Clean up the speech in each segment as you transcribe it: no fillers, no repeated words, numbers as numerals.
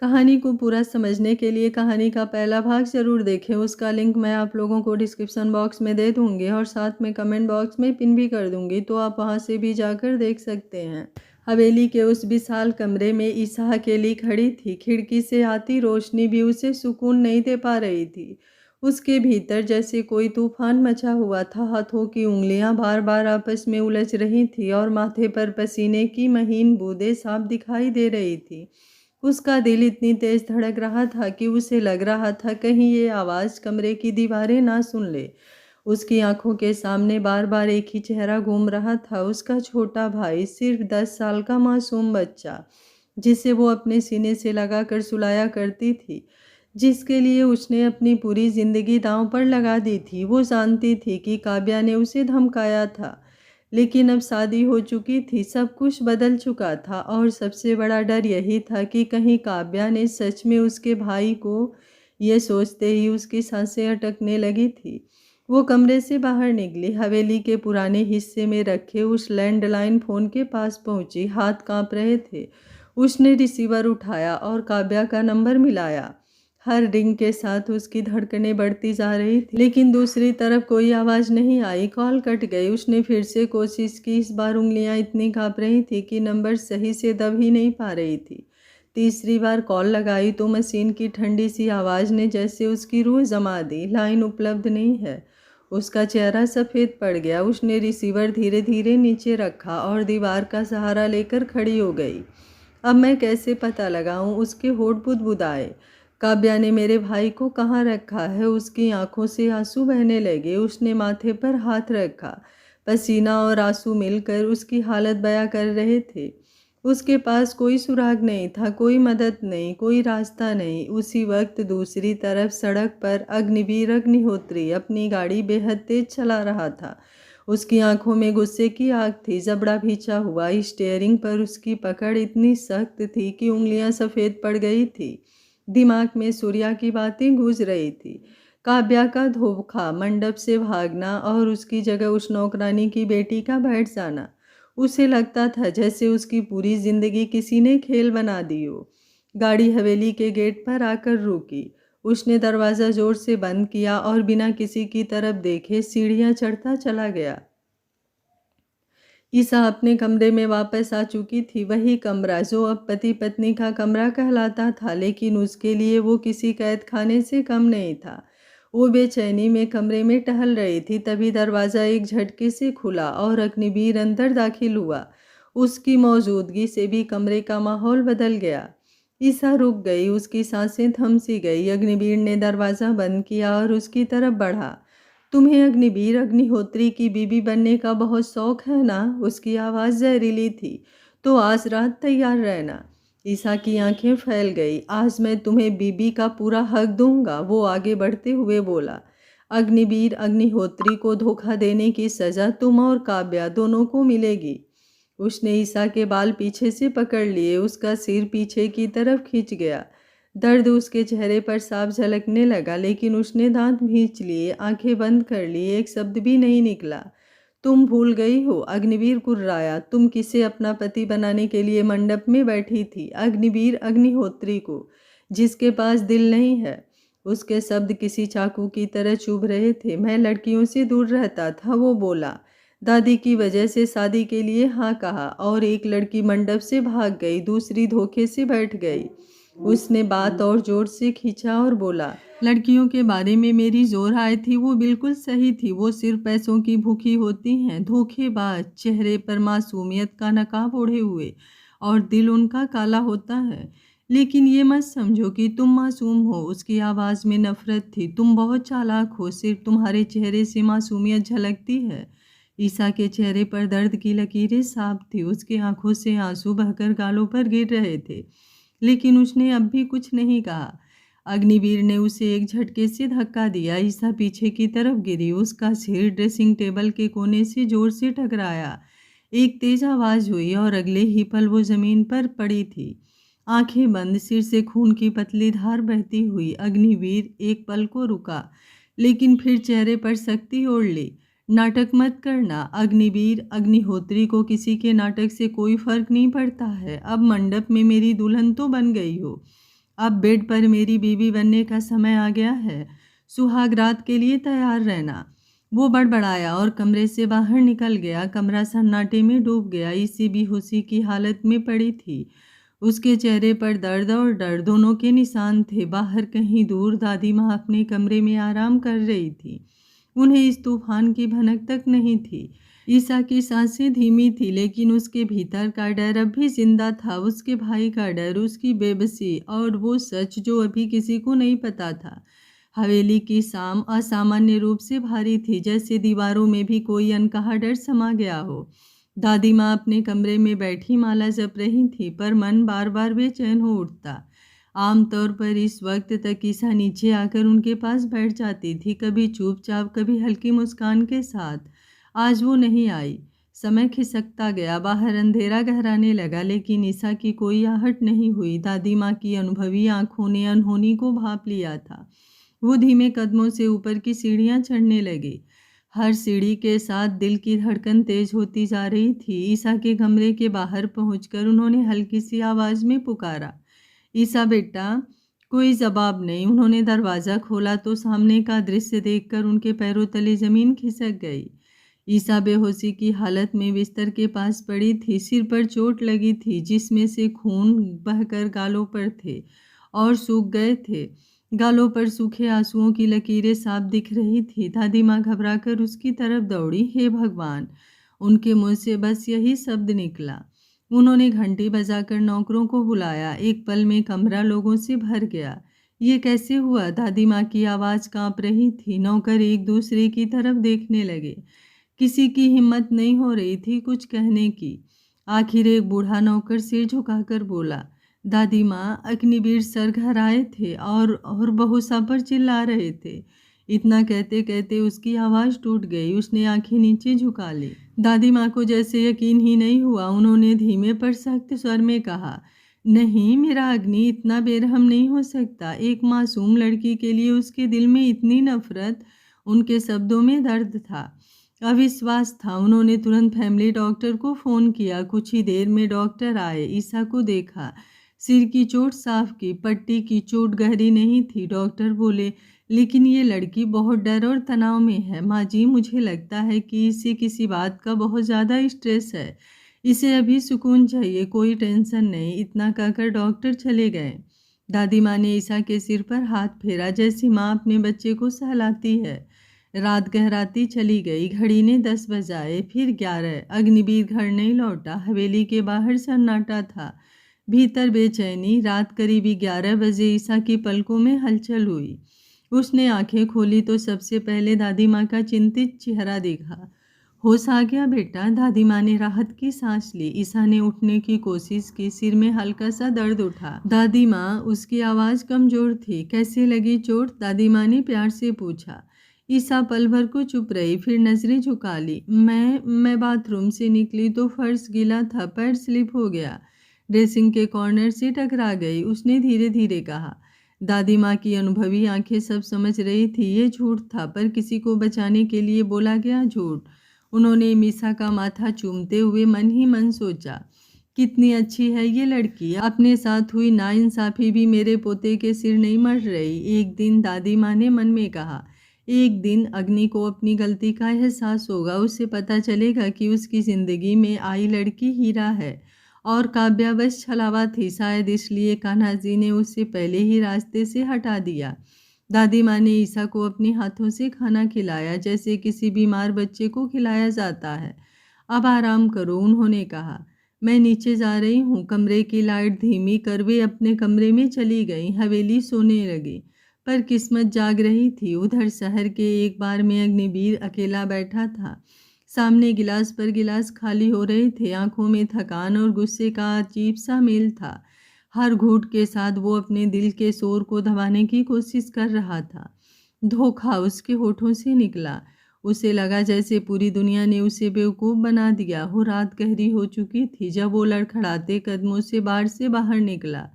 कहानी को पूरा समझने के लिए कहानी का पहला भाग ज़रूर देखें। उसका लिंक मैं आप लोगों को डिस्क्रिप्शन बॉक्स में दे दूँगी और साथ में कमेंट बॉक्स में पिन भी कर दूँगी, तो आप वहाँ से भी जाकर देख सकते हैं। हवेली के उस विशाल कमरे में ईसा अकेली खड़ी थी। खिड़की से आती रोशनी भी उसे सुकून नहीं दे पा रही थी। उसके भीतर जैसे कोई तूफान मचा हुआ था। हाथों की उंगलियां बार बार आपस में उलझ रही थी और माथे पर पसीने की महीन बूंदें साफ दिखाई दे रही थी। उसका दिल इतनी तेज धड़क रहा था कि उसे लग रहा था कहीं ये आवाज़ कमरे की दीवारें ना सुन ले। उसकी आंखों के सामने बार बार एक ही चेहरा घूम रहा था, उसका छोटा भाई, सिर्फ 10 साल का मासूम बच्चा, जिसे वो अपने सीने से लगाकर सुलाया करती थी, जिसके लिए उसने अपनी पूरी जिंदगी दांव पर लगा दी थी। वो जानती थी कि काव्या ने उसे धमकाया था, लेकिन अब शादी हो चुकी थी, सब कुछ बदल चुका था और सबसे बड़ा डर यही था कि कहीं काव्या ने सच में उसके भाई को। ये सोचते ही उसकी सांसें अटकने लगी थी। वो कमरे से बाहर निकली, हवेली के पुराने हिस्से में रखे उस लैंडलाइन फ़ोन के पास पहुंची। हाथ कांप रहे थे। उसने रिसीवर उठाया और काव्या का नंबर मिलाया। हर रिंग के साथ उसकी धड़कनें बढ़ती जा रही थी, लेकिन दूसरी तरफ कोई आवाज़ नहीं आई। कॉल कट गई। उसने फिर से कोशिश की। इस बार उंगलियां इतनी कांप रही थी कि नंबर सही से दब ही नहीं पा रही थी। तीसरी बार कॉल लगाई तो मशीन की ठंडी सी आवाज़ ने जैसे उसकी रूह जमा दी। लाइन उपलब्ध नहीं है। उसका चेहरा सफ़ेद पड़ गया। उसने रिसीवर धीरे धीरे नीचे रखा और दीवार का सहारा लेकर खड़ी हो गई। अब मैं कैसे पता लगाऊं? उसके होठ बुदबुदाए। काव्या ने मेरे भाई को कहाँ रखा है? उसकी आंखों से आंसू बहने लगे। उसने माथे पर हाथ रखा। पसीना और आंसू मिलकर उसकी हालत बयां कर रहे थे। उसके पास कोई सुराग नहीं था, कोई मदद नहीं, कोई रास्ता नहीं। उसी वक्त दूसरी तरफ सड़क पर अग्निवीर अग्निहोत्री अपनी गाड़ी बेहद तेज चला रहा था। उसकी आंखों में गुस्से की आग थी, जबड़ा भींचा हुआ। स्टीयरिंग पर उसकी पकड़ इतनी सख्त थी कि उंगलियां सफ़ेद पड़ गई थी। दिमाग में सूर्या की बातें गूंज रही थी। काव्या का धोखा, मंडप से भागना और उसकी जगह उस नौकरानी की बेटी का बैठ जाना। उसे लगता था जैसे उसकी पूरी जिंदगी किसी ने खेल बना दी हो। गाड़ी हवेली के गेट पर आकर रुकी। उसने दरवाज़ा जोर से बंद किया और बिना किसी की तरफ देखे सीढ़ियां चढ़ता चला गया। ईसा अपने कमरे में वापस आ चुकी थी। वही कमरा जो अब पति पत्नी का कमरा कहलाता था, लेकिन उसके लिए वो किसी कैद खाने से कम नहीं था। वो बेचैनी में कमरे में टहल रही थी, तभी दरवाज़ा एक झटके से खुला और अग्निवीर अंदर दाखिल हुआ। उसकी मौजूदगी से भी कमरे का माहौल बदल गया। ईसा रुक गई, उसकी सांसें थम सी गई। अग्निवीर ने दरवाज़ा बंद किया और उसकी तरफ बढ़ा। तुम्हें अग्निवीर अग्निहोत्री की बीबी बनने का बहुत शौक है ना? उसकी आवाज़ जहरीली थी। तो आज रात तैयार रहना। ईसा की आंखें फैल गई। आज मैं तुम्हें बीबी का पूरा हक दूंगा, वो आगे बढ़ते हुए बोला। अग्निवीर अग्निहोत्री को धोखा देने की सज़ा तुम और काव्या दोनों को मिलेगी। उसने ईसा के बाल पीछे से पकड़ लिए। उसका सिर पीछे की तरफ खिंच गया। दर्द उसके चेहरे पर साफ झलकने लगा, लेकिन उसने दांत भींच लिए, आंखें बंद कर ली। एक शब्द भी नहीं निकला। तुम भूल गई हो? अग्निवीर कुर्राया। तुम किसे अपना पति बनाने के लिए मंडप में बैठी थी? अग्निवीर अग्निहोत्री को, जिसके पास दिल नहीं है। उसके शब्द किसी चाकू की तरह चुभ रहे थे। मैं लड़कियों से दूर रहता था, वो बोला। दादी की वजह से शादी के लिए हाँ कहा और एक लड़की मंडप से भाग गई, दूसरी धोखे से बैठ गई। उसने बात और जोर से खींचा और बोला, लड़कियों के बारे में मेरी जो राय थी वो बिल्कुल सही थी। वो सिर्फ पैसों की भूखी होती हैं, धोखेबाज, चेहरे पर मासूमियत का नकाब ओढ़े हुए, और दिल उनका काला होता है। लेकिन ये मत समझो कि तुम मासूम हो। उसकी आवाज़ में नफरत थी। तुम बहुत चालाक हो, सिर्फ तुम्हारे चेहरे से मासूमियत झलकती है। ईसा के चेहरे पर दर्द की लकीरें साफ थी। उसकी आंखों से आंसू बहकर गालों पर गिर रहे थे, लेकिन उसने अब भी कुछ नहीं कहा। अग्निवीर ने उसे एक झटके से धक्का दिया। ईसा पीछे की तरफ गिरी। उसका सिर ड्रेसिंग टेबल के कोने से जोर से टकराया। एक तेज आवाज हुई और अगले ही पल वो जमीन पर पड़ी थी, आंखें बंद, सिर से खून की पतली धार बहती हुई। अग्निवीर एक पल को रुका, लेकिन फिर चेहरे पर सख्ती ओढ़ ली। नाटक मत करना अग्निवीर अग्निहोत्री को किसी के नाटक से कोई फर्क नहीं पड़ता है। अब मंडप में मेरी दुल्हन तो बन गई हो। अब बेड पर मेरी बीवी बनने का समय आ गया है, सुहाग रात के लिए तैयार रहना। वो बड़बड़ाया और कमरे से बाहर निकल गया। कमरा सन्नाटे में डूब गया। इसी बेहोशी की हालत में पड़ी थी। उसके चेहरे पर दर्द और डर दोनों के निशान थे। बाहर कहीं दूर दादी माँ अपने कमरे में आराम कर रही थी। उन्हें इस तूफान की भनक तक नहीं थी। ईसा की सांसें धीमी थी, लेकिन उसके भीतर का डर अब भी जिंदा था। उसके भाई का डर, उसकी बेबसी और वो सच जो अभी किसी को नहीं पता था। हवेली की शाम असामान्य रूप से भारी थी, जैसे दीवारों में भी कोई अनकहा डर समा गया हो। दादी माँ अपने कमरे में बैठी माला जप रही थी, पर मन बार बार बेचैन हो उठता। आमतौर पर इस वक्त तक ईसा नीचे आकर उनके पास बैठ जाती थी, कभी चुपचाप, कभी हल्की मुस्कान के साथ। आज वो नहीं आई। समय खिसकता गया। बाहर अंधेरा गहराने लगा, लेकिन ईसा की कोई आहट नहीं हुई। दादी माँ की अनुभवी आंखों ने अनहोनी को भांप लिया था। वो धीमे कदमों से ऊपर की सीढ़ियां चढ़ने लगी। हर सीढ़ी के साथ दिल की धड़कन तेज होती जा रही थी। ईसा के कमरे के बाहर पहुंचकर उन्होंने हल्की सी आवाज में पुकारा, ईसा बेटा। कोई जवाब नहीं। उन्होंने दरवाज़ा खोला तो सामने का दृश्य देखकर उनके पैरों तले जमीन खिसक गई। ईसा बेहोशी की हालत में बिस्तर के पास पड़ी थी। सिर पर चोट लगी थी, जिसमें से खून बहकर गालों पर थे और सूख गए थे। गालों पर सूखे आंसुओं की लकीरें साफ दिख रही थी। दादी माँ घबराकर उसकी तरफ दौड़ी। हे भगवान! उनके मुंह से बस यही शब्द निकला। उन्होंने घंटी बजाकर नौकरों को बुलाया। एक पल में कमरा लोगों से भर गया। ये कैसे हुआ? दादी माँ की आवाज़ कांप रही थी। नौकर एक दूसरे की तरफ देखने लगे। किसी की हिम्मत नहीं हो रही थी कुछ कहने की। आखिर एक बूढ़ा नौकर सिर झुकाकर बोला, दादी माँ, अग्निवीर सर घर आए थे और बहू सब पर चिल्ला रहे थे। इतना कहते कहते उसकी आवाज़ टूट गई। उसने आंखें नीचे झुका ली। दादी माँ को जैसे यकीन ही नहीं हुआ। उन्होंने धीमे पर सख्त स्वर में कहा, नहीं, मेरा अग्नि इतना बेरहम नहीं हो सकता। एक मासूम लड़की के लिए उसके दिल में इतनी नफरत। उनके शब्दों में दर्द था, अविश्वास था। उन्होंने तुरंत फैमिली डॉक्टर को फ़ोन किया। कुछ ही देर में डॉक्टर आए। ईसा को देखा। सिर की चोट साफ की, पट्टी की चोट गहरी नहीं थी। डॉक्टर बोले, लेकिन ये लड़की बहुत डर और तनाव में है। माँ जी, मुझे लगता है कि इसे किसी बात का बहुत ज़्यादा स्ट्रेस है। इसे अभी सुकून चाहिए, कोई टेंशन नहीं। इतना कहकर डॉक्टर चले गए। दादी माँ ने ईसा के सिर पर हाथ फेरा, जैसी माँ अपने बच्चे को सहलाती है। रात गहराती चली गई। घड़ी ने 10 बजाए, फिर 11। अग्निवीर घर नहीं लौटा। हवेली के बाहर सन्नाटा था, भीतर बेचैनी। रात करीब 11 बजे ईसा की पलकों में हलचल हुई। उसने आंखें खोली तो सबसे पहले दादी माँ का चिंतित चेहरा देखा। होश आ गया बेटा? दादी माँ ने राहत की सांस ली। ईसा ने उठने की कोशिश की। सिर में हल्का सा दर्द उठा। दादी माँ, उसकी आवाज़ कमजोर थी। कैसे लगी चोट? दादी माँ ने प्यार से पूछा। ईसा पल भर को चुप रही, फिर नजरें झुका ली। मैं बाथरूम से निकली तो फर्श गीला था, पैर स्लिप हो गया, ड्रेसिंग के कॉर्नर से टकरा गई, उसने धीरे धीरे कहा। दादी माँ की अनुभवी आंखें सब समझ रही थी। ये झूठ था, पर किसी को बचाने के लिए बोला गया झूठ। उन्होंने मीसा का माथा चूमते हुए मन ही मन सोचा, कितनी अच्छी है ये लड़की। अपने साथ हुई नाइंसाफी भी मेरे पोते के सिर नहीं मर रही। एक दिन, दादी माँ ने मन में कहा, एक दिन अग्नि को अपनी गलती का एहसास होगा। उसे पता चलेगा कि उसकी ज़िंदगी में आई लड़की हीरा है और काव्या बस छलावा थी। शायद इसलिए कान्हा जी ने उसे पहले ही रास्ते से हटा दिया। दादी माँ ने ईसा को अपने हाथों से खाना खिलाया, जैसे किसी बीमार बच्चे को खिलाया जाता है। अब आराम करो, उन्होंने कहा। मैं नीचे जा रही हूँ। कमरे की लाइट धीमी कर वे अपने कमरे में चली गई। हवेली सोने लगी, पर किस्मत जाग रही थी। उधर शहर के एक बार में अग्निवीर अकेला बैठा था। सामने गिलास पर गिलास खाली हो रहे थे। आंखों में थकान और गुस्से का अजीब सा मेल था। हर घूंट के साथ वो अपने दिल के शोर को दबाने की कोशिश कर रहा था। धोखा उसके होठों से निकला। उसे लगा जैसे पूरी दुनिया ने उसे बेवकूफ़ बना दिया हो। रात गहरी हो चुकी थी जब वो लड़खड़ाते कदमों से बार से बाहर निकला।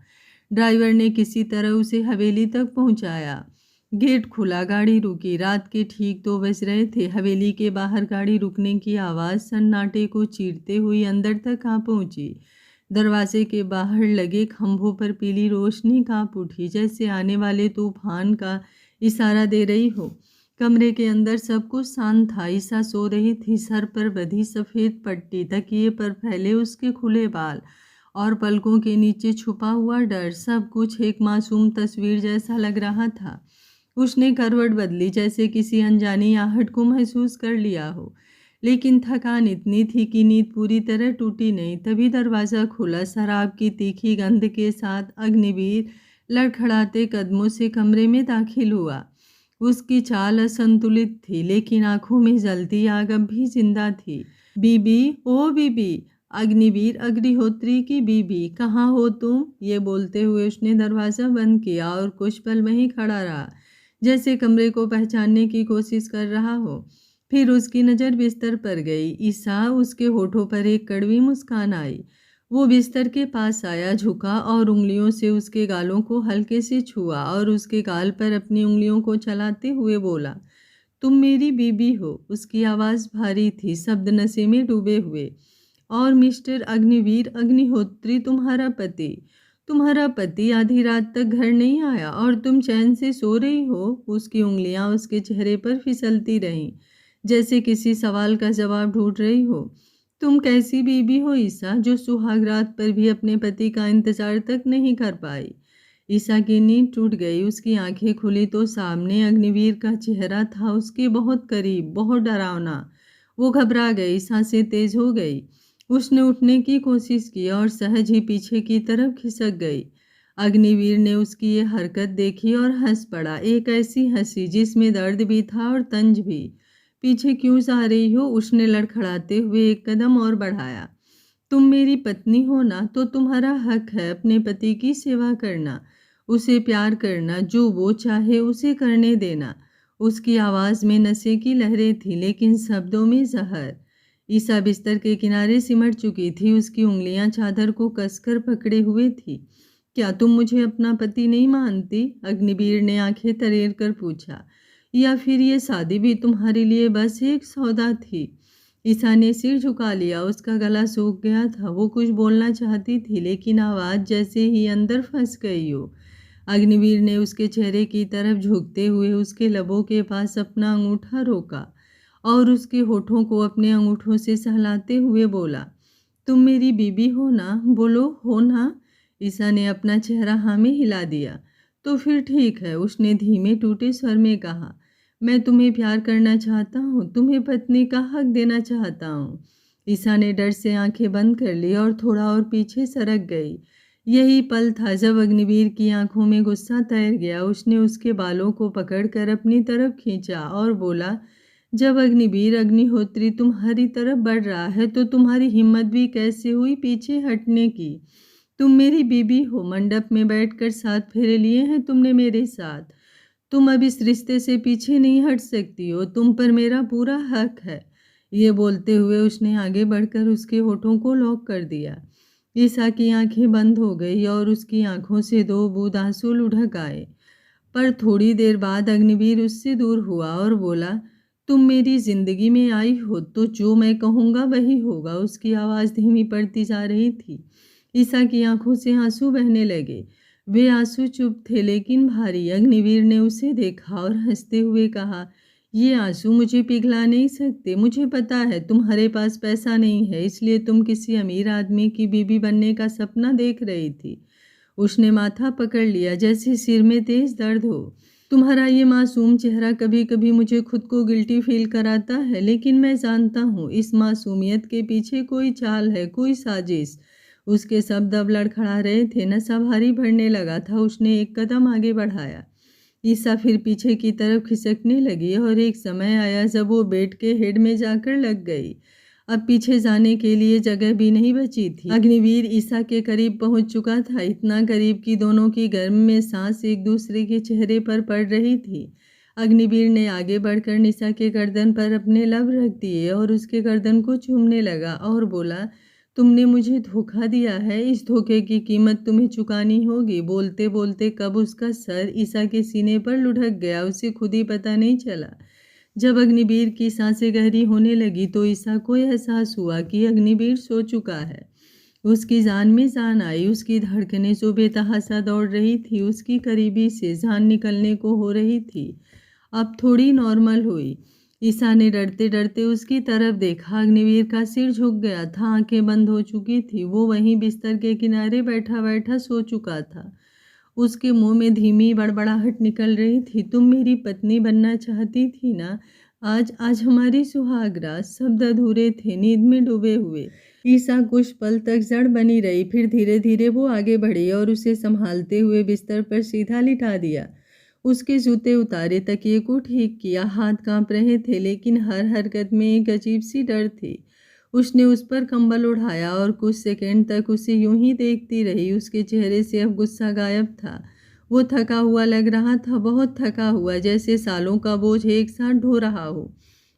ड्राइवर ने किसी तरह उसे हवेली तक पहुंचाया। गेट खुला, गाड़ी रुकी। रात के ठीक 2 बज रहे थे। हवेली के बाहर गाड़ी रुकने की आवाज़ सन्नाटे को चीरते हुई अंदर तक आ पहुंची। दरवाजे के बाहर लगे खंभों पर पीली रोशनी कांप उठी, जैसे आने वाले तूफान का इशारा दे रही हो। कमरे के अंदर सब कुछ शांत था। ईसा सो रही थी, सर पर बंधी सफ़ेद पट्टी, तकिए पर फैले उसके खुले बाल और पलकों के नीचे छुपा हुआ डर। सब कुछ एक मासूम तस्वीर जैसा लग रहा था। उसने करवट बदली, जैसे किसी अनजानी आहट को महसूस कर लिया हो, लेकिन थकान इतनी थी कि नींद पूरी तरह टूटी नहीं। तभी दरवाज़ा खुला। शराब की तीखी गंध के साथ अग्निवीर लड़खड़ाते कदमों से कमरे में दाखिल हुआ। उसकी चाल असंतुलित थी, लेकिन आंखों में जलती आग अब भी जिंदा थी। बीबी, ओ बीबी! अग्निवीर अग्निहोत्री की बीबी, कहाँ हो तुम? ये बोलते हुए उसने दरवाज़ा बंद किया और कुछ पल वहीं खड़ा रहा, जैसे कमरे को पहचानने की कोशिश कर रहा हो। फिर उसकी नज़र बिस्तर पर गई। ईसा, उसके होठों पर एक कड़वी मुस्कान आई। वो बिस्तर के पास आया, झुका और उंगलियों से उसके गालों को हल्के से छुआ और उसके गाल पर अपनी उंगलियों को चलाते हुए बोला, तुम मेरी बीबी हो। उसकी आवाज़ भारी थी, शब्द नशे में डूबे हुए। और मिस्टर अग्निवीर अग्निहोत्री, तुम्हारा पति आधी रात तक घर नहीं आया और तुम चैन से सो रही हो। उसकी उंगलियां उसके चेहरे पर फिसलती रहीं, जैसे किसी सवाल का जवाब ढूंढ रही हो। तुम कैसी बीबी हो ईसा, जो सुहाग रात पर भी अपने पति का इंतजार तक नहीं कर पाई? ईसा की नींद टूट गई। उसकी आंखें खुली तो सामने अग्निवीर का चेहरा था, उसके बहुत करीब, बहुत डरावना। वो घबरा गई, सांसें तेज हो गई। उसने उठने की कोशिश की और सहज ही पीछे की तरफ खिसक गई। अग्निवीर ने उसकी ये हरकत देखी और हंस पड़ा, एक ऐसी हंसी जिसमें दर्द भी था और तंज भी। पीछे क्यों जा रही हो? उसने लड़खड़ाते हुए एक कदम और बढ़ाया। तुम मेरी पत्नी हो ना, तो तुम्हारा हक है अपने पति की सेवा करना, उसे प्यार करना, जो वो चाहे उसे करने देना। उसकी आवाज़ में नशे की लहरें थी, लेकिन शब्दों में जहर। ईसा बिस्तर के किनारे सिमट चुकी थी, उसकी उंगलियां चादर को कसकर पकड़े हुए थी। क्या तुम मुझे अपना पति नहीं मानती? अग्निवीर ने आंखें तरेर कर पूछा। या फिर ये शादी भी तुम्हारे लिए बस एक सौदा थी? ईसा ने सिर झुका लिया, उसका गला सूख गया था। वो कुछ बोलना चाहती थी, लेकिन आवाज़ जैसे ही अंदर फंस गई हो। अग्निवीर ने उसके चेहरे की तरफ झुकते हुए उसके लबों के पास अपना अंगूठा रोका और उसके होठों को अपने अंगूठों से सहलाते हुए बोला, तुम मेरी बीबी हो ना? बोलो, हो ना? ईसा ने अपना चेहरा हाँ में हिला दिया। तो फिर ठीक है, उसने धीमे टूटे स्वर में कहा, मैं तुम्हें प्यार करना चाहता हूँ, तुम्हें पत्नी का हक देना चाहता हूँ। ईसा ने डर से आंखें बंद कर ली और थोड़ा और पीछे सरक गई। यही पल था जब अग्निवीर की आंखों में गुस्सा तैर गया। उसने उसके बालों को पकड़कर अपनी तरफ खींचा और बोला, जब अग्निवीर अग्निहोत्री तुम्हारी तरफ बढ़ रहा है तो तुम्हारी हिम्मत भी कैसे हुई पीछे हटने की? तुम मेरी बीबी हो, मंडप में बैठकर 7 फेरे लिए हैं तुमने मेरे साथ। तुम अब इस रिश्ते से पीछे नहीं हट सकती हो, तुम पर मेरा पूरा हक है। ये बोलते हुए उसने आगे बढ़कर उसके होठों को लॉक कर दिया। ईसा की आंखें बंद हो गई और उसकी आंखों से 2 बूंद आंसू लुढ़क आए। पर थोड़ी देर बाद अग्निवीर उससे दूर हुआ और बोला, तुम मेरी जिंदगी में आई हो तो जो मैं कहूँगा वही होगा। उसकी आवाज़ धीमी पड़ती जा रही थी। ईसा की आंखों से आंसू बहने लगे। वे आंसू चुप थे लेकिन भारी। अग्निवीर ने उसे देखा और हंसते हुए कहा, ये आंसू मुझे पिघला नहीं सकते। मुझे पता है तुम्हारे पास पैसा नहीं है, इसलिए तुम किसी अमीर आदमी की बीबी बनने का सपना देख रही थी। उसने माथा पकड़ लिया, जैसे सिर में तेज दर्द हो। तुम्हारा ये मासूम चेहरा कभी कभी मुझे खुद को गिल्टी फील कराता है, लेकिन मैं जानता हूँ इस मासूमियत के पीछे कोई चाल है, कोई साजिश। उसके शब्द अब लड़खड़ा रहे थे, नशा भारी भरने लगा था। उसने एक कदम आगे बढ़ाया। ईसा फिर पीछे की तरफ खिसकने लगी और एक समय आया जब वो बेड के हेड में जाकर लग गई। अब पीछे जाने के लिए जगह भी नहीं बची थी। अग्निवीर ईसा के करीब पहुंच चुका था, इतना करीब कि दोनों की गर्म में सांस एक दूसरे के चेहरे पर पड़ रही थी। अग्निवीर ने आगे बढ़कर निशा के गर्दन पर अपने लब रख दिए और उसके गर्दन को चूमने लगा और बोला, तुमने मुझे धोखा दिया है, इस धोखे की कीमत तुम्हें चुकानी होगी। बोलते बोलते कब उसका सर ईसा के सीने पर लुढ़क गया, उसे खुद ही पता नहीं चला। जब अग्निवीर की सांसें गहरी होने लगी तो ईसा को एहसास हुआ कि अग्निवीर सो चुका है। उसकी जान में जान आई, उसकी धड़कनें सुबेतहासा दौड़ रही थी, उसकी करीबी से जान निकलने को हो रही थी। अब थोड़ी नॉर्मल हुई। ईसा ने डरते डरते उसकी तरफ देखा। अग्निवीर का सिर झुक गया था, आंखें बंद हो चुकी थी। वो वहीं बिस्तर के किनारे बैठा बैठा सो चुका था। उसके मुंह में धीमी बड़बड़ाहट निकल रही थी। तुम मेरी पत्नी बनना चाहती थी ना? आज आज हमारी सुहाग रात। शब्द अधूरे थे, नींद में डूबे हुए। ईसा कुछ पल तक जड़ बनी रही, फिर धीरे धीरे वो आगे बढ़ी और उसे संभालते हुए बिस्तर पर सीधा लिटा दिया। उसके जूते उतारे, तकिए को ठीक किया। हाथ कांप रहे थे, लेकिन हर हरकत में एक अजीब सी डर थी। उसने उस पर कंबल उठाया और कुछ सेकंड तक उसे यूं ही देखती रही। उसके चेहरे से अब गुस्सा गायब था। वो थका हुआ लग रहा था, बहुत थका हुआ, जैसे सालों का बोझ एक साथ ढो रहा हो।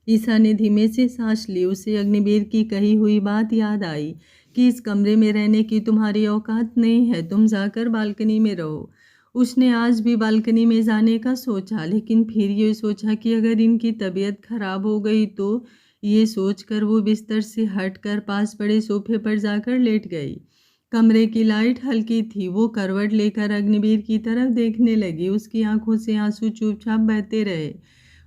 ईसा ने धीमे से सांस ली। उसे अग्निवीर की कही हुई बात याद आई कि इस कमरे में रहने की तुम्हारी औकात नहीं है, तुम जाकर बालकनी में रहो। उसने आज भी बालकनी में जाने का सोचा, लेकिन फिर ये सोचा कि अगर इनकी तबीयत खराब हो गई तो। ये सोचकर वो बिस्तर से हटकर पास पड़े सोफे पर जाकर लेट गई। कमरे की लाइट हल्की थी। वो करवट लेकर अग्निवीर की तरफ देखने लगी। उसकी आंखों से आंसू चुपचाप बहते रहे।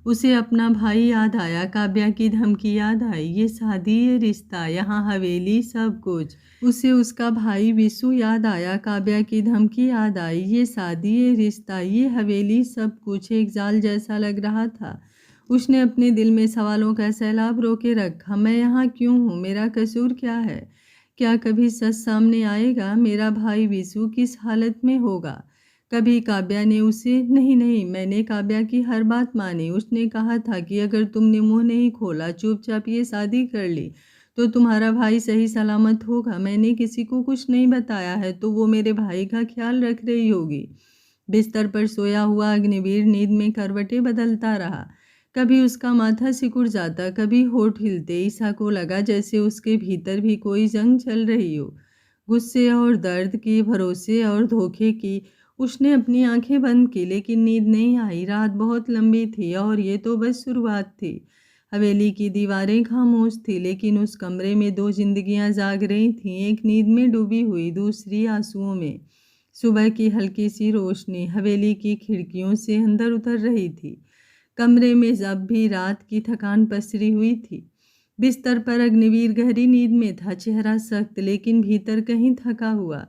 उसे अपना भाई याद आया, काव्या की धमकी याद आई, ये शादी, ये रिश्ता, यहाँ हवेली, सब कुछ। उसे उसका भाई विशु याद आया, काव्या की धमकी याद आई, ये शादी, ये रिश्ता, ये हवेली, सब कुछ एक जाल जैसा लग रहा था। उसने अपने दिल में सवालों का सैलाब रोके रखा। मैं यहाँ क्यों हूँ? मेरा कसूर क्या है? क्या कभी सच सामने आएगा? मेरा भाई विशु किस हालत में होगा? कभी काव्या ने उसे नहीं नहीं, मैंने काव्या की हर बात मानी। उसने कहा था कि अगर तुमने मुंह नहीं खोला, चुपचाप ये शादी कर ली, तो तुम्हारा भाई सही सलामत होगा। मैंने किसी को कुछ नहीं बताया है, तो वो मेरे भाई का ख्याल रख रही होगी। बिस्तर पर सोया हुआ अग्निवीर नींद में करवटें बदलता रहा। कभी उसका माथा सिकुड़ जाता, कभी होठ हिलते। ईसा को लगा जैसे उसके भीतर भी कोई जंग चल रही हो, गुस्से और दर्द की, भरोसे और धोखे की। उसने अपनी आंखें बंद की, लेकिन नींद नहीं आई। रात बहुत लंबी थी और ये तो बस शुरुआत थी। हवेली की दीवारें खामोश थी, लेकिन उस कमरे में दो जिंदगियां जाग रही थीं, एक नींद में डूबी हुई, दूसरी आंसुओं में। सुबह की हल्की सी रोशनी हवेली की खिड़कियों से अंदर उतर रही थी। कमरे में जब भी रात की थकान पसरी हुई थी। बिस्तर पर अग्निवीर गहरी नींद में था, चेहरा सख्त, लेकिन भीतर कहीं थका हुआ।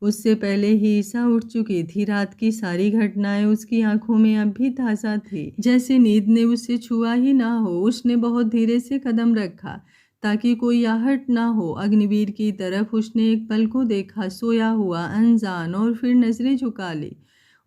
उससे पहले ही ईसा उठ चुकी थी। रात की सारी घटनाएं उसकी आंखों में अब भी ताज़ा थी, जैसे नींद ने उसे छुआ ही ना हो। उसने बहुत धीरे से कदम रखा ताकि कोई आहट ना हो। अग्निवीर की तरफ उसने एक पल को देखा, सोया हुआ, अनजान, और फिर नजरें झुका ली।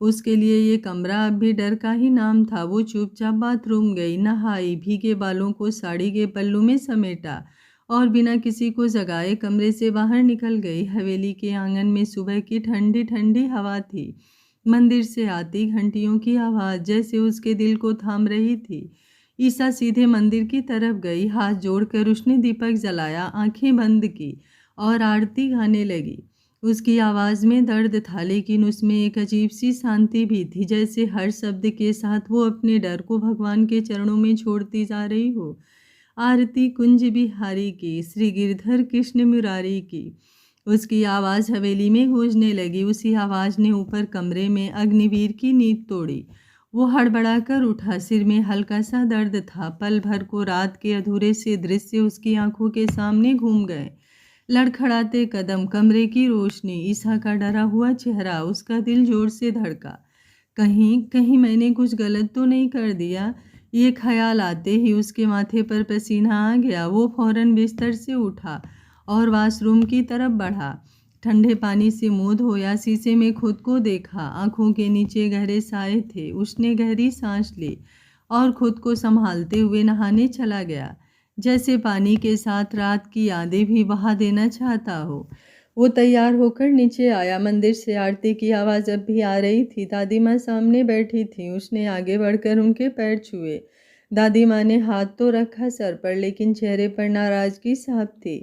उसके लिए ये कमरा अब भी डर का ही नाम था। वो चुपचाप बाथरूम गई, नहाई, भीगे बालों को साड़ी के पल्लू में समेटा और बिना किसी को जगाए कमरे से बाहर निकल गई। हवेली के आंगन में सुबह की ठंडी ठंडी हवा थी। मंदिर से आती घंटियों की आवाज़ जैसे उसके दिल को थाम रही थी। ईसा सीधे मंदिर की तरफ गई। हाथ जोड़कर उसने दीपक जलाया, आंखें बंद की और आरती गाने लगी। उसकी आवाज़ में दर्द था, लेकिन उसमें एक अजीब सी शांति भी थी, जैसे हर शब्द के साथ वो अपने डर को भगवान के चरणों में छोड़ती जा रही हो। आरती कुंज बिहारी की, श्री गिरधर कृष्ण मुरारी की। उसकी आवाज़ हवेली में गूंजने लगी। उसी आवाज़ ने ऊपर कमरे में अग्निवीर की नींद तोड़ी। वो हड़बड़ाकर उठा, सिर में हल्का सा दर्द था। पल भर को रात के अधूरे से दृश्य उसकी आंखों के सामने घूम गए। लड़खड़ाते कदम, कमरे की रोशनी, ईसा का डरा हुआ चेहरा। उसका दिल जोर से धड़का। कहीं कहीं मैंने कुछ गलत तो नहीं कर दिया? ये ख्याल आते ही उसके माथे पर पसीना आ गया। वो फौरन बिस्तर से उठा और वॉशरूम की तरफ बढ़ा। ठंडे पानी से मुंह धोया, शीशे में खुद को देखा। आंखों के नीचे गहरे साए थे। उसने गहरी सांस ली और खुद को संभालते हुए नहाने चला गया, जैसे पानी के साथ रात की यादें भी बहा देना चाहता हो। वो तैयार होकर नीचे आया। मंदिर से आरती की आवाज़ अब भी आ रही थी। दादी माँ सामने बैठी थी। उसने आगे बढ़कर उनके पैर छुए। दादी माँ ने हाथ तो रखा सर पर, लेकिन चेहरे पर नाराजगी साफ थी।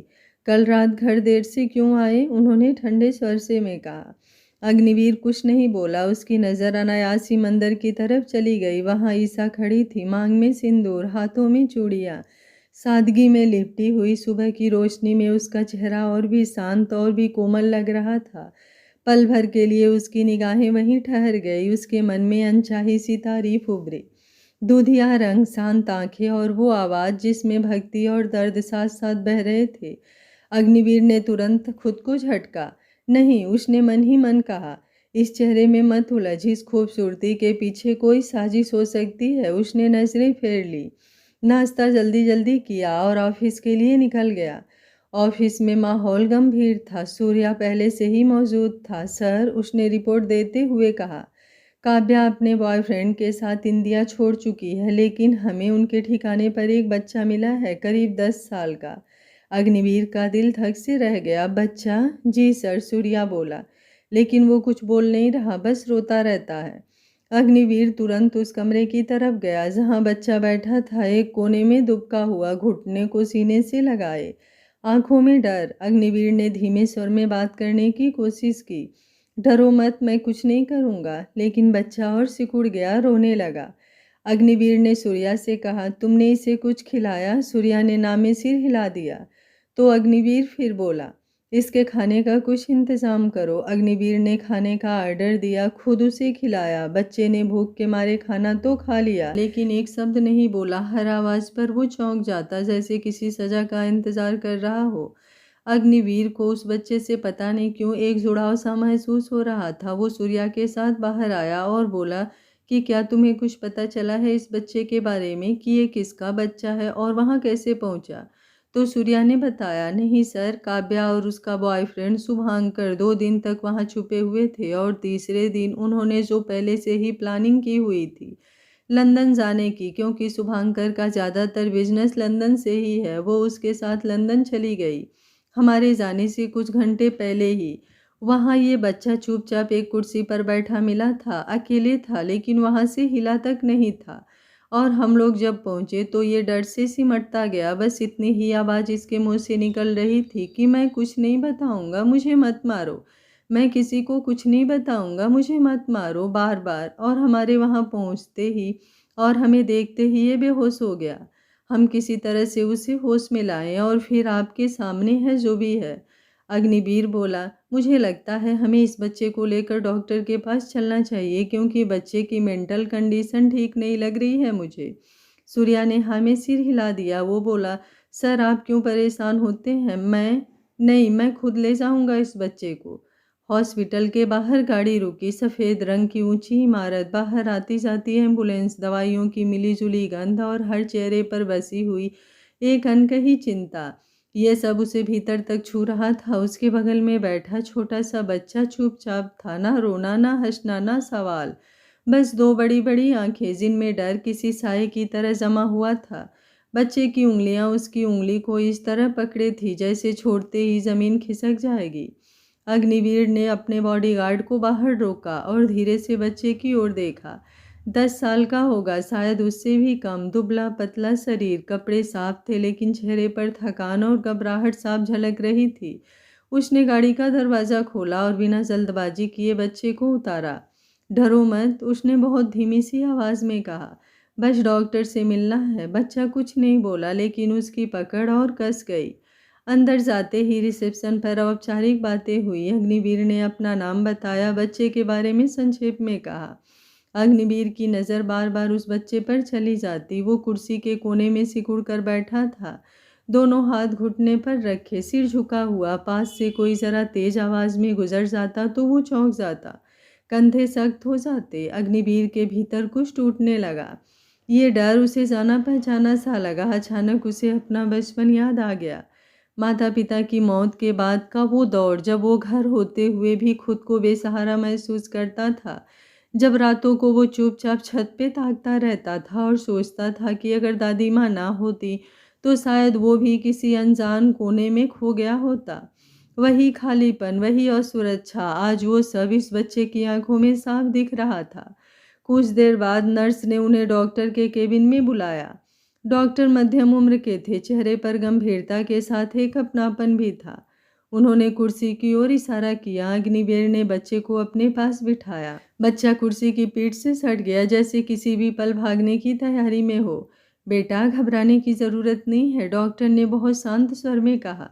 कल रात घर देर से क्यों आए? उन्होंने ठंडे स्वर से में कहा। अग्निवीर कुछ नहीं बोला। उसकी नज़र अनायास ही मंदिर की तरफ चली गई। वहाँ ईसा खड़ी थी, मांग में सिंदूर, हाथों में चूड़ियाँ, सादगी में लिपटी हुई सुबह की रोशनी में उसका चेहरा और भी शांत और भी कोमल लग रहा था। पल भर के लिए उसकी निगाहें वहीं ठहर गई। उसके मन में अनचाही सी तारीफ उभरी। दूधिया रंग, शांत आंखें और वो आवाज़ जिसमें भक्ति और दर्द साथ साथ बह रहे थे। अग्निवीर ने तुरंत खुद को झटका। नहीं, उसने मन ही मन कहा, इस चेहरे में मत उलझ, इस खूबसूरती के पीछे कोई साजिश हो सकती है। उसने नजरें फेर ली, नाश्ता जल्दी जल्दी किया और ऑफिस के लिए निकल गया। ऑफिस में माहौल गंभीर था। सूर्या पहले से ही मौजूद था। सर, उसने रिपोर्ट देते हुए कहा, काव्या अपने बॉयफ्रेंड के साथ इंडिया छोड़ चुकी है, लेकिन हमें उनके ठिकाने पर एक बच्चा मिला है, करीब 10 साल का। अग्निवीर का दिल धक से रह गया। बच्चा? जी सर, सूर्या बोला, लेकिन वो कुछ बोल नहीं रहा, बस रोता रहता है। अग्निवीर तुरंत उस कमरे की तरफ गया जहां बच्चा बैठा था, एक कोने में दुबका हुआ, घुटने को सीने से लगाए, आंखों में डर। अग्निवीर ने धीमे स्वर में बात करने की कोशिश की, डरो मत, मैं कुछ नहीं करूंगा। लेकिन बच्चा और सिकुड़ गया, रोने लगा। अग्निवीर ने सूर्या से कहा, तुमने इसे कुछ खिलाया? सूर्या ने नामे सिर हिला दिया। तो अग्निवीर फिर बोला, इसके खाने का कुछ इंतजाम करो। अग्निवीर ने खाने का ऑर्डर दिया, खुद उसे खिलाया। बच्चे ने भूख के मारे खाना तो खा लिया, लेकिन एक शब्द नहीं बोला। हर आवाज पर वो चौंक जाता, जैसे किसी सजा का इंतजार कर रहा हो। अग्निवीर को उस बच्चे से पता नहीं क्यों एक जुड़ाव सा महसूस हो रहा था। वो सूर्या के साथ बाहर आया और बोला कि क्या तुम्हें कुछ पता चला है इस बच्चे के बारे में, कि ये किसका बच्चा है और वहाँ कैसे पहुँचा? तो सूर्या ने बताया, नहीं सर, काव्या और उसका बॉयफ्रेंड शुभांकर 2 दिन तक वहाँ छुपे हुए थे और तीसरे दिन उन्होंने जो पहले से ही प्लानिंग की हुई थी लंदन जाने की, क्योंकि शुभांकर का ज़्यादातर बिजनेस लंदन से ही है, वो उसके साथ लंदन चली गई हमारे जाने से कुछ घंटे पहले ही। वहाँ ये बच्चा चुपचाप एक कुर्सी पर बैठा मिला था, अकेले था, लेकिन वहाँ से हिला तक नहीं था। और हम लोग जब पहुँचे तो ये डर से सिमटता गया। बस इतनी ही आवाज़ इसके मुंह से निकल रही थी कि मैं कुछ नहीं बताऊंगा, मुझे मत मारो, मैं किसी को कुछ नहीं बताऊंगा, मुझे मत मारो, बार बार। और हमारे वहाँ पहुँचते ही और हमें देखते ही ये बेहोश हो गया। हम किसी तरह से उसे होश में लाए और फिर आपके सामने है जो भी है। अग्निवीर बोला, मुझे लगता है हमें इस बच्चे को लेकर डॉक्टर के पास चलना चाहिए, क्योंकि बच्चे की मेंटल कंडीशन ठीक नहीं लग रही है मुझे। सूर्या ने हाँ में सिर हिला दिया। वो बोला, सर आप क्यों परेशान होते हैं, मैं खुद ले जाऊंगा इस बच्चे को। हॉस्पिटल के बाहर गाड़ी रुकी। सफ़ेद रंग की ऊंची इमारत, बाहर आती जाती एम्बुलेंस, दवाइयों की मिलीजुली गंध और हर चेहरे पर बसी हुई एक अनकही चिंता, ये सब उसे भीतर तक छू रहा था। उसके बगल में बैठा छोटा सा बच्चा चुपचाप था, ना रोना ना हंसना ना सवाल, बस 2 बड़ी बड़ी आंखें जिनमें डर किसी साए की तरह जमा हुआ था। बच्चे की उंगलियां उसकी उंगली को इस तरह पकड़े थी जैसे छोड़ते ही जमीन खिसक जाएगी। अग्निवीर ने अपने बॉडीगार्ड को बाहर रोका और धीरे से बच्चे की ओर देखा। 10 साल का होगा, शायद उससे भी कम, दुबला पतला शरीर, कपड़े साफ थे लेकिन चेहरे पर थकान और घबराहट साफ झलक रही थी। उसने गाड़ी का दरवाज़ा खोला और बिना जल्दबाजी किए बच्चे को उतारा। डरो मत, उसने बहुत धीमी सी आवाज़ में कहा, बस डॉक्टर से मिलना है। बच्चा कुछ नहीं बोला, लेकिन उसकी पकड़ और कस गई। अंदर जाते ही रिसेप्शन पर औपचारिक बातें हुई। अग्निवीर ने अपना नाम बताया, बच्चे के बारे में संक्षेप में कहा। अग्निवीर की नज़र बार बार उस बच्चे पर चली जाती। वो कुर्सी के कोने में सिकुड़ कर बैठा था, दोनों हाथ घुटने पर रखे, सिर झुका हुआ। पास से कोई ज़रा तेज आवाज़ में गुजर जाता तो वो चौंक जाता, कंधे सख्त हो जाते। अग्निवीर के भीतर कुछ टूटने लगा। ये डर उसे जाना पहचाना सा लगा। अचानक उसे अपना बचपन याद आ गया। माता पिता की मौत के बाद का वो दौर, जब वो घर होते हुए भी खुद को बेसहारा महसूस करता था, जब रातों को वो चुपचाप छत पे ताकता रहता था और सोचता था कि अगर दादी माँ ना होती तो शायद वो भी किसी अनजान कोने में खो गया होता। वही खालीपन, वही असुरक्षा, आज वो सब इस बच्चे की आंखों में साफ दिख रहा था। कुछ देर बाद नर्स ने उन्हें डॉक्टर के केबिन में बुलाया। डॉक्टर मध्यम उम्र के थे, चेहरे पर गंभीरता के साथ एक अपनापन भी था। उन्होंने कुर्सी की ओर इशारा किया। अग्निवीर ने बच्चे को अपने पास बिठाया। बच्चा कुर्सी की पीठ से सट गया, जैसे किसी भी पल भागने की तैयारी में हो। बेटा, घबराने की ज़रूरत नहीं है, डॉक्टर ने बहुत शांत स्वर में कहा।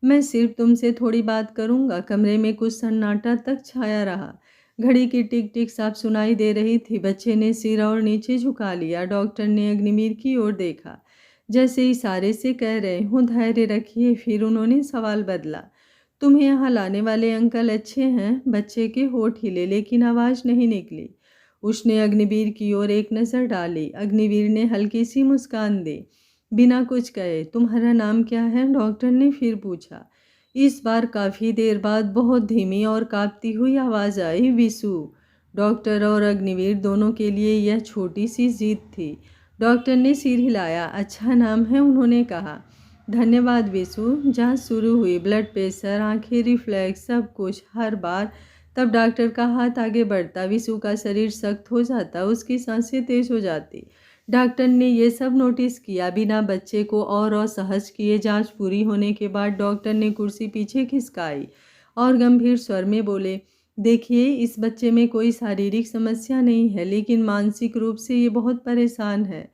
मैं सिर्फ तुमसे थोड़ी बात करूंगा। कमरे में कुछ सन्नाटा तक छाया रहा। घड़ी की टिक टिक साफ सुनाई दे रही थी। बच्चे ने सिर और नीचे झुका लिया। डॉक्टर ने अग्निवीर की ओर देखा, जैसे इशारे से कह रहे हूँ धैर्य रखिए। फिर उन्होंने सवाल बदला, तुम्हें यहाँ लाने वाले अंकल अच्छे हैं? बच्चे के होठ हिले, लेकिन आवाज़ नहीं निकली। उसने अग्निवीर की ओर एक नज़र डाली। अग्निवीर ने हल्की सी मुस्कान दी, बिना कुछ कहे। तुम्हारा नाम क्या है? डॉक्टर ने फिर पूछा। इस बार काफ़ी देर बाद बहुत धीमी और कांपती हुई आवाज़ आई, विशु। डॉक्टर और अग्निवीर दोनों के लिए यह छोटी सी जीत थी। डॉक्टर ने सिर हिलाया। अच्छा नाम है, उन्होंने कहा। धन्यवाद विशु। जांच शुरू हुई। ब्लड प्रेशर, आंखें, रिफ्लेक्स, सब कुछ। हर बार तब डॉक्टर का हाथ आगे बढ़ता, विशु का शरीर सख्त हो जाता, उसकी सांसें तेज हो जाती। डॉक्टर ने ये सब नोटिस किया, बिना बच्चे को और असहज किए। जांच पूरी होने के बाद डॉक्टर ने कुर्सी पीछे खिसकाई और गंभीर स्वर में बोले, देखिए, इस बच्चे में कोई शारीरिक समस्या नहीं है, लेकिन मानसिक रूप से ये बहुत परेशान है।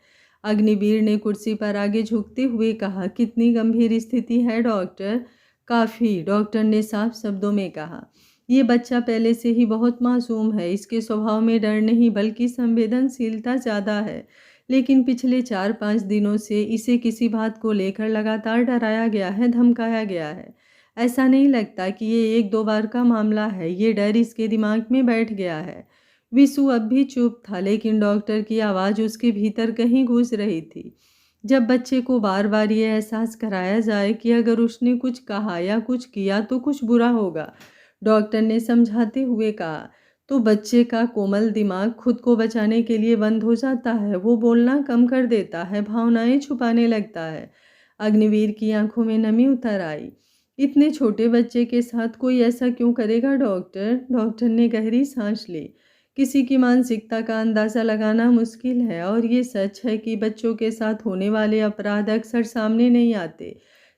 अग्निवीर ने कुर्सी पर आगे झुकते हुए कहा, कितनी गंभीर स्थिति है डॉक्टर? काफ़ी, डॉक्टर ने साफ शब्दों में कहा। ये बच्चा पहले से ही बहुत मासूम है। इसके स्वभाव में डर नहीं बल्कि संवेदनशीलता ज़्यादा है, लेकिन पिछले 4-5 दिनों से इसे किसी बात को लेकर लगातार डराया गया है, धमकाया गया है। ऐसा नहीं लगता कि ये 1-2 बार का मामला है। ये डर इसके दिमाग में बैठ गया है। विशु अब भी चुप था, लेकिन डॉक्टर की आवाज़ उसके भीतर कहीं गूंज रही थी। जब बच्चे को बार बार ये एहसास कराया जाए कि अगर उसने कुछ कहा या कुछ किया तो कुछ बुरा होगा, डॉक्टर ने समझाते हुए कहा, तो बच्चे का कोमल दिमाग खुद को बचाने के लिए बंद हो जाता है। वो बोलना कम कर देता है, भावनाएं छुपाने लगता है। अग्निवीर की आंखों में नमी उतर आई। इतने छोटे बच्चे के साथ कोई ऐसा क्यों करेगा डॉक्टर? डॉक्टर ने गहरी सांस ली। किसी की मानसिकता का अंदाज़ा लगाना मुश्किल है, और ये सच है कि बच्चों के साथ होने वाले अपराध अक्सर सामने नहीं आते।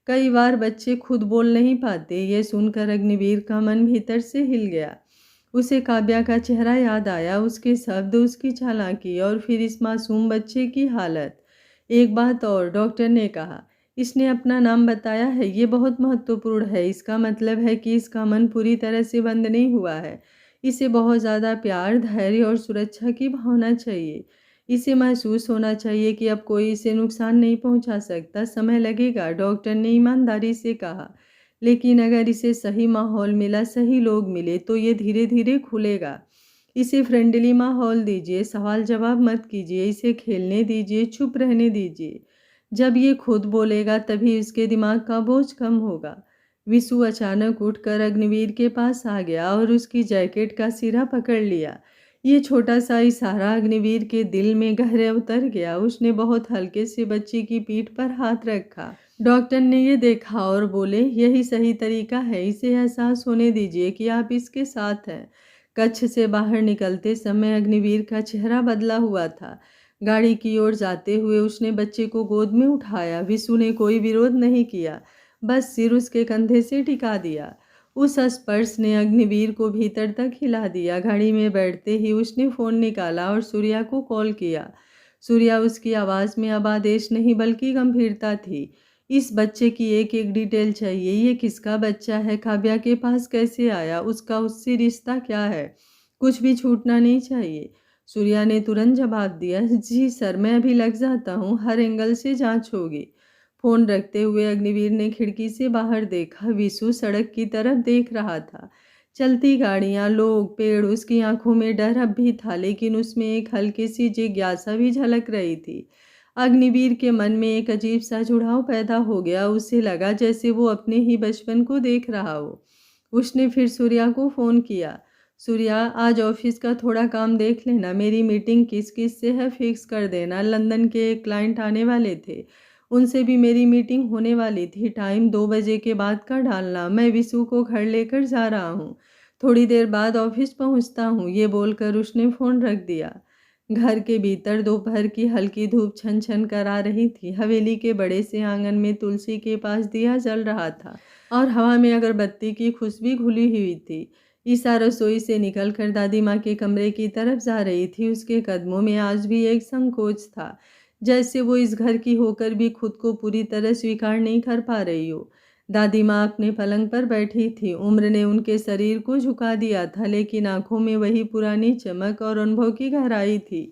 कई बार बच्चे खुद बोल नहीं पाते। ये सुनकर अग्निवीर का मन भीतर से हिल गया। उसे काव्या का चेहरा याद आया, उसके शब्द, उसकी चालाकी, और फिर इस मासूम बच्चे की हालत। एक बात और, डॉक्टर ने कहा, इसने अपना नाम बताया है। ये बहुत महत्वपूर्ण है। इसका मतलब है कि इसका मन पूरी तरह से बंद नहीं हुआ है। इसे बहुत ज़्यादा प्यार, धैर्य और सुरक्षा की भावना चाहिए। इसे महसूस होना चाहिए कि अब कोई इसे नुकसान नहीं पहुंचा सकता। समय लगेगा, डॉक्टर ने ईमानदारी से कहा, लेकिन अगर इसे सही माहौल मिला, सही लोग मिले, तो ये धीरे धीरे खुलेगा। इसे फ्रेंडली माहौल दीजिए, सवाल जवाब मत कीजिए, इसे खेलने दीजिए, चुप रहने दीजिए। जब ये खुद बोलेगा तभी इसके दिमाग का बोझ कम होगा। विशु अचानक उठकर अग्निवीर के पास आ गया और उसकी जैकेट का सिरा पकड़ लिया। ये छोटा सा इशारा अग्निवीर के दिल में गहरे उतर गया। उसने बहुत हल्के से बच्ची की पीठ पर हाथ रखा। डॉक्टर ने ये देखा और बोले, यही सही तरीका है। इसे एहसास होने दीजिए कि आप इसके साथ हैं। कक्ष से बाहर निकलते समय अग्निवीर का चेहरा बदला हुआ था। गाड़ी की ओर जाते हुए उसने बच्चे को गोद में उठाया। विशु ने कोई विरोध नहीं किया, बस सिर उसके कंधे से टिका दिया। उस स्पर्श ने अग्निवीर को भीतर तक हिला दिया। गाड़ी में बैठते ही उसने फ़ोन निकाला और सूर्या को कॉल किया। सूर्या, उसकी आवाज़ में अब आदेश नहीं बल्कि गंभीरता थी। इस बच्चे की एक एक डिटेल चाहिए। ये किसका बच्चा है? काव्या के पास कैसे आया? उसका उससे रिश्ता क्या है? कुछ भी छूटना नहीं चाहिए। सूर्या ने तुरंत जवाब दिया, जी सर, मैं अभी लग जाता हूँ, हर एंगल से जांच होगी। फ़ोन रखते हुए अग्निवीर ने खिड़की से बाहर देखा। विशु सड़क की तरफ देख रहा था। चलती गाड़ियाँ, लोग, पेड़। उसकी आंखों में डर अब भी था, लेकिन उसमें एक हल्की सी जिज्ञासा भी झलक रही थी। अग्निवीर के मन में एक अजीब सा जुड़ाव पैदा हो गया। उसे लगा जैसे वो अपने ही बचपन को देख रहा हो। उसने फिर सूर्या को फ़ोन किया। सूर्या, आज ऑफिस का थोड़ा काम देख लेना। मेरी मीटिंग किस किस से है फिक्स कर देना। लंदन के एक क्लाइंट आने वाले थे, उनसे भी मेरी मीटिंग होने वाली थी। टाइम 2 बजे के बाद का डालना। मैं विशु को घर लेकर जा रहा हूँ, थोड़ी देर बाद ऑफिस पहुँचता हूँ। ये बोलकर उसने फ़ोन रख दिया। घर के भीतर दोपहर की हल्की धूप छन छन कर आ रही थी। हवेली के बड़े से आंगन में तुलसी के पास दिया जल रहा था और हवा में अगरबत्ती की खुशबू घुली हुई थी। ईसा रसोई से निकलकर दादी माँ के कमरे की तरफ जा रही थी। उसके कदमों में आज भी एक संकोच था, जैसे वो इस घर की होकर भी खुद को पूरी तरह स्वीकार नहीं कर पा रही हो। दादी माँ अपने पलंग पर बैठी थी। उम्र ने उनके शरीर को झुका दिया था, लेकिन आंखों में वही पुरानी चमक और अनुभव की गहराई थी।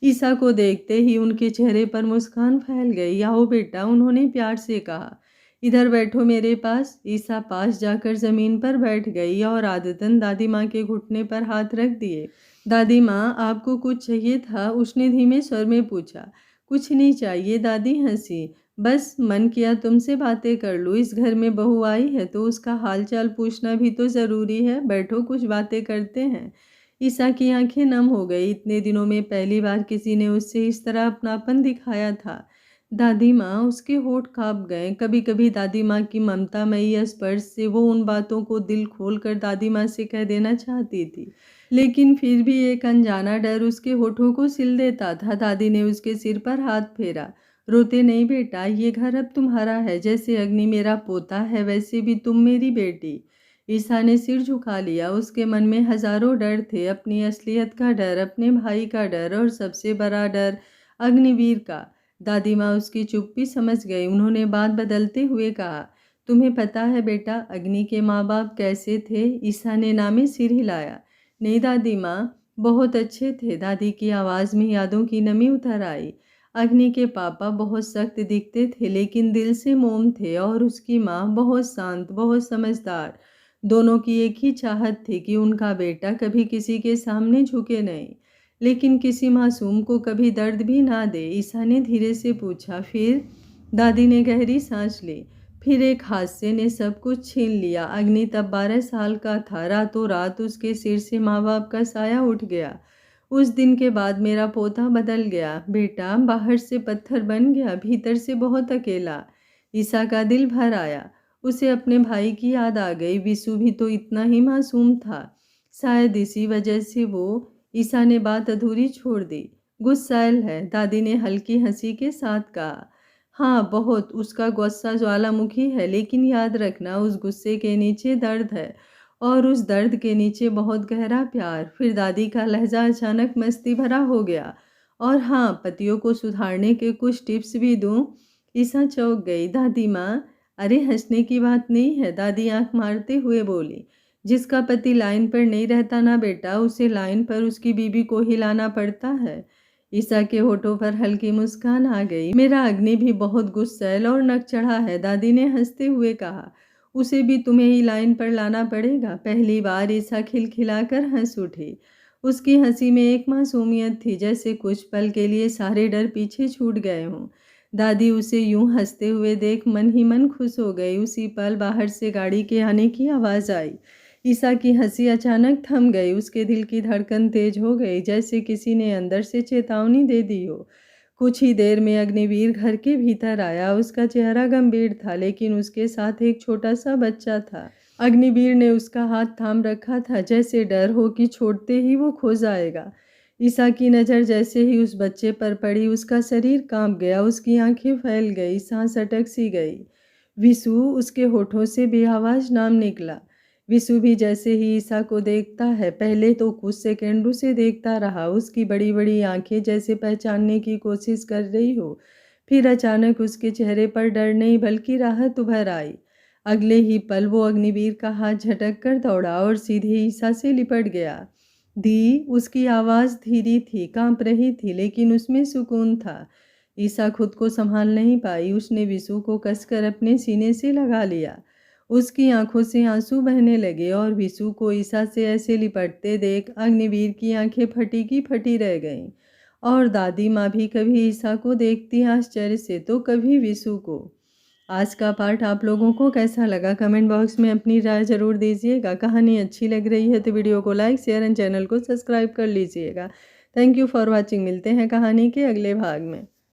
ईसा को देखते ही उनके चेहरे पर मुस्कान फैल गई। आओ बेटा, उन्होंने प्यार से कहा। इधर बैठो मेरे पास। ईसा पास जाकर जमीन पर बैठ गई और आदतन दादी माँ के घुटने पर हाथ रख दिए। दादी माँ, आपको कुछ चाहिए था? उसने धीमे स्वर में पूछा। कुछ नहीं चाहिए, दादी हंसी। बस मन किया तुमसे बातें कर लूँ। इस घर में बहू आई है तो उसका हालचाल पूछना भी तो ज़रूरी है। बैठो, कुछ बातें करते हैं। ईसा की आंखें नम हो गई। इतने दिनों में पहली बार किसी ने उससे इस तरह अपनापन दिखाया था। दादी माँ, उसके होठ कांप गए। कभी कभी दादी माँ की ममतामयी स्पर्श से वो उन बातों को दिल खोल कर दादी माँ से कह देना चाहती थी, लेकिन फिर भी एक अनजाना डर उसके होठों को सिल देता था। दादी ने उसके सिर पर हाथ फेरा। रोते नहीं बेटा, ये घर अब तुम्हारा है। जैसे अग्नि मेरा पोता है, वैसे भी तुम मेरी बेटी। ईसा ने सिर झुका लिया। उसके मन में हजारों डर थे। अपनी असलियत का डर, अपने भाई का डर और सबसे बड़ा डर अग्निवीर का। दादी माँ उसकी चुप्पी समझ गई। उन्होंने बात बदलते हुए कहा, तुम्हें पता है बेटा, अग्नि के माँ बाप कैसे थे? ईसा ने नामे सिर हिलाया। नहीं दादी माँ, बहुत अच्छे थे। दादी की आवाज़ में यादों की नमी उतर आई। अग्नि के पापा बहुत सख्त दिखते थे, लेकिन दिल से मोम थे, और उसकी माँ बहुत शांत, बहुत समझदार। दोनों की एक ही चाहत थी कि उनका बेटा कभी किसी के सामने झुके नहीं, लेकिन किसी मासूम को कभी दर्द भी ना दे। ईसा ने धीरे से पूछा, फिर? दादी ने गहरी सांस ली। फिर एक हादसे ने सब कुछ छीन लिया। अग्नि तब 12 साल का था। रातों रात उसके सिर से माँ बाप का साया उठ गया। उस दिन के बाद मेरा पोता बदल गया। बेटा बाहर से पत्थर बन गया, भीतर से बहुत अकेला। ईसा का दिल भर आया। उसे अपने भाई की याद आ गई। विशु भी तो इतना ही मासूम था। शायद इसी वजह से वो। ईसा ने बात अधूरी छोड़ दी। गुस्सैल है, दादी ने हल्की हंसी के साथ कहा। हाँ बहुत, उसका गुस्सा ज्वालामुखी है, लेकिन याद रखना, उस गुस्से के नीचे दर्द है, और उस दर्द के नीचे बहुत गहरा प्यार। फिर दादी का लहजा अचानक मस्ती भरा हो गया। और हाँ, पतियों को सुधारने के कुछ टिप्स भी दूं? ईसा चौंक गई। दादी माँ, अरे हंसने की बात नहीं है, दादी आंख मारते हुए बोली। जिसका पति लाइन पर नहीं रहता ना बेटा, उसे लाइन पर उसकी बीबी को ही लाना पड़ता है। ईसा के होठों पर हल्की मुस्कान आ गई। मेरा अग्नि भी बहुत गुस्सैल और नक चढ़ा है, दादी ने हंसते हुए कहा। उसे भी तुम्हें ही लाइन पर लाना पड़ेगा। पहली बार ईसा खिलखिलाकर हंस उठी। उसकी हंसी में एक मासूमियत थी, जैसे कुछ पल के लिए सारे डर पीछे छूट गए हों। दादी उसे यूं हंसते हुए देख मन ही मन खुश हो गई। उसी पल बाहर से गाड़ी के आने की आवाज़ आई। ईसा की हंसी अचानक थम गई। उसके दिल की धड़कन तेज हो गई, जैसे किसी ने अंदर से चेतावनी दे दी हो। कुछ ही देर में अग्निवीर घर के भीतर आया। उसका चेहरा गंभीर था, लेकिन उसके साथ एक छोटा सा बच्चा था। अग्निवीर ने उसका हाथ थाम रखा था, जैसे डर हो कि छोड़ते ही वो खो जाएगा। ईसा की नज़र जैसे ही उस बच्चे पर पड़ी, उसका शरीर कांप गया, उसकी आंखें फैल गई, सांस अटक सी गई। विशु, उसके होठों से बेआवाज नाम निकला। विशु भी जैसे ही ईसा को देखता है, पहले तो कुछ सेकंड उसे देखता रहा। उसकी बड़ी बड़ी आंखें जैसे पहचानने की कोशिश कर रही हो। फिर अचानक उसके चेहरे पर डर नहीं बल्कि राहत उभर आई। अगले ही पल वो अग्निवीर का हाथ झटक कर दौड़ा और सीधे ईसा से लिपट गया। दी, उसकी आवाज़ धीरी थी, कांप रही थी, लेकिन उसमें सुकून था। ईसा खुद को संभाल नहीं पाई। उसने विशु को कसकर अपने सीने से लगा लिया। उसकी आंखों से आंसू बहने लगे, और विशु को ईसा से ऐसे लिपटते देख अग्निवीर की आंखें फटी की फटी रह गईं। और दादी माँ भी कभी ईसा को देखती आश्चर्य से, तो कभी विशु को। आज का पार्ट आप लोगों को कैसा लगा? कमेंट बॉक्स में अपनी राय ज़रूर दीजिएगा। कहानी अच्छी लग रही है तो वीडियो को लाइक, शेयर एंड चैनल को सब्सक्राइब कर लीजिएगा। Thank you for watching. मिलते हैं कहानी के अगले भाग में।